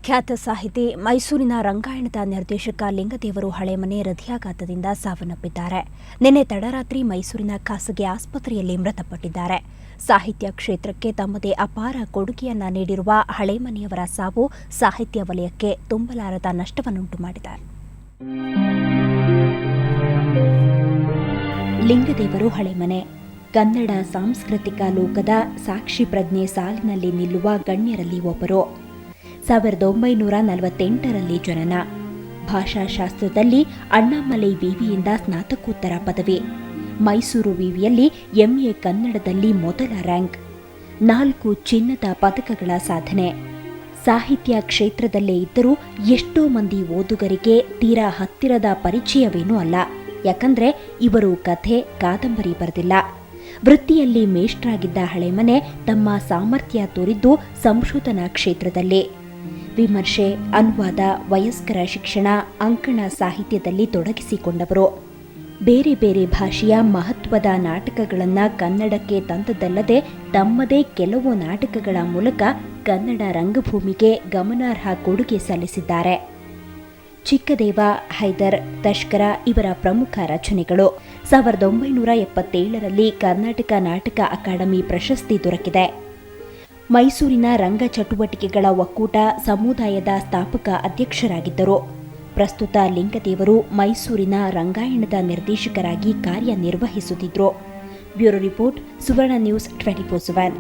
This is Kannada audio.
ಖ್ಯಾತ ಸಾಹಿತಿ ಮೈಸೂರಿನ ರಂಗಾಯಣದ ನಿರ್ದೇಶಕ ಲಿಂಗದೇವರು ಹಳೆಮನೆ ಹೃದಯಾಘಾತದಿಂದ ಸಾವನ್ನಪ್ಪಿದ್ದಾರೆ. ನಿನ್ನೆ ತಡರಾತ್ರಿ ಮೈಸೂರಿನ ಖಾಸಗಿ ಆಸ್ಪತ್ರೆಯಲ್ಲಿ ಮೃತಪಟ್ಟಿದ್ದಾರೆ. ಸಾಹಿತ್ಯ ಕ್ಷೇತ್ರಕ್ಕೆ ತಮ್ಮದೇ ಅಪಾರ ಕೊಡುಗೆಯನ್ನ ನೀಡಿರುವ ಹಳೆಮನೆಯವರ ಸಾವು ಸಾಹಿತ್ಯ ವಲಯಕ್ಕೆ ತುಂಬಲಾರದ ನಷ್ಟವನ್ನುಂಟು ಮಾಡಿದೆ. ಲಿಂಗದೇವರು ಹಳೆಮನೆ ಕನ್ನಡ ಸಾಂಸ್ಕೃತಿಕ ಲೋಕದ ಸಾಕ್ಷಿ ಪ್ರಜ್ಞೆ ಸಾಲಿನಲ್ಲಿ ನಿಲ್ಲುವ ಗಣ್ಯರಲ್ಲಿ ಒಬ್ಬರು. 1948ರಲ್ಲಿ ಜನನ. ಭಾಷಾಶಾಸ್ತ್ರದಲ್ಲಿ ಅಣ್ಣಾಮಲೈ ವಿವಿಯಿಂದ ಸ್ನಾತಕೋತ್ತರ ಪದವಿ. ಮೈಸೂರು ವಿವಿಯಲ್ಲಿ ಎಂಎ ಕನ್ನಡದಲ್ಲಿ ಮೊದಲ ರ್ಯಾಂಕ್. 4 ಚಿನ್ನದ ಪದಕಗಳ ಸಾಧನೆ. ಸಾಹಿತ್ಯ ಕ್ಷೇತ್ರದಲ್ಲೇ ಇದ್ದರೂ ಎಷ್ಟೋ ಮಂದಿ ಓದುಗರಿಗೆ ತೀರಾ ಹತ್ತಿರದ ಪರಿಚಯವೇನೂ ಅಲ್ಲ. ಯಾಕಂದ್ರೆ ಇವರು ಕಥೆ, ಕಾದಂಬರಿ ಬರೆದಿಲ್ಲ. ವೃತ್ತಿಯಲ್ಲಿ ಮೇಷ್ಟ್ರಾಗಿದ್ದ ಹಳೆಮನೆ ತಮ್ಮ ಸಾಮರ್ಥ್ಯ ತೋರಿದ್ದು ಸಂಶೋಧನಾ ಕ್ಷೇತ್ರದಲ್ಲಿ. ವಿಮರ್ಶೆ, ಅನುವಾದ, ವಯಸ್ಕರ ಶಿಕ್ಷಣ, ಅಂಕಣ ಸಾಹಿತ್ಯದಲ್ಲಿ ತೊಡಗಿಸಿಕೊಂಡವರು. ಬೇರೆ ಬೇರೆ ಭಾಷೆಯ ಮಹತ್ವದ ನಾಟಕಗಳನ್ನು ಕನ್ನಡಕ್ಕೆ ತಂದದ್ದಲ್ಲದೆ ತಮ್ಮದೇ ಕೆಲವು ನಾಟಕಗಳ ಮೂಲಕ ಕನ್ನಡ ರಂಗಭೂಮಿಗೆ ಗಮನಾರ್ಹ ಕೊಡುಗೆ ಸಲ್ಲಿಸಿದ್ದಾರೆ. ಚಿಕ್ಕದೇವ, ಹೈದರ್, ತಷ್ಕರ ಇವರ ಪ್ರಮುಖ ರಚನೆಗಳು. 1977ರಲ್ಲಿ ಕರ್ನಾಟಕ ನಾಟಕ ಅಕಾಡೆಮಿ ಪ್ರಶಸ್ತಿ ದೊರಕಿದೆ. ಮೈಸೂರಿನ ರಂಗ ಚಟುವಟಿಕೆಗಳ ಒಕ್ಕೂಟ ಸಮುದಾಯದ ಸ್ಥಾಪಕ ಅಧ್ಯಕ್ಷರಾಗಿದ್ದರು. ಪ್ರಸ್ತುತ ಲಿಂಗದೇವರು ಮೈಸೂರಿನ ರಂಗಾಯಣದ ನಿರ್ದೇಶಕರಾಗಿ ಕಾರ್ಯನಿರ್ವಹಿಸುತ್ತಿದ್ದರು. ಬ್ಯೂರೋ ರಿಪೋರ್ಟ್, ಸುವರ್ಣ ನ್ಯೂಸ್ 24/7.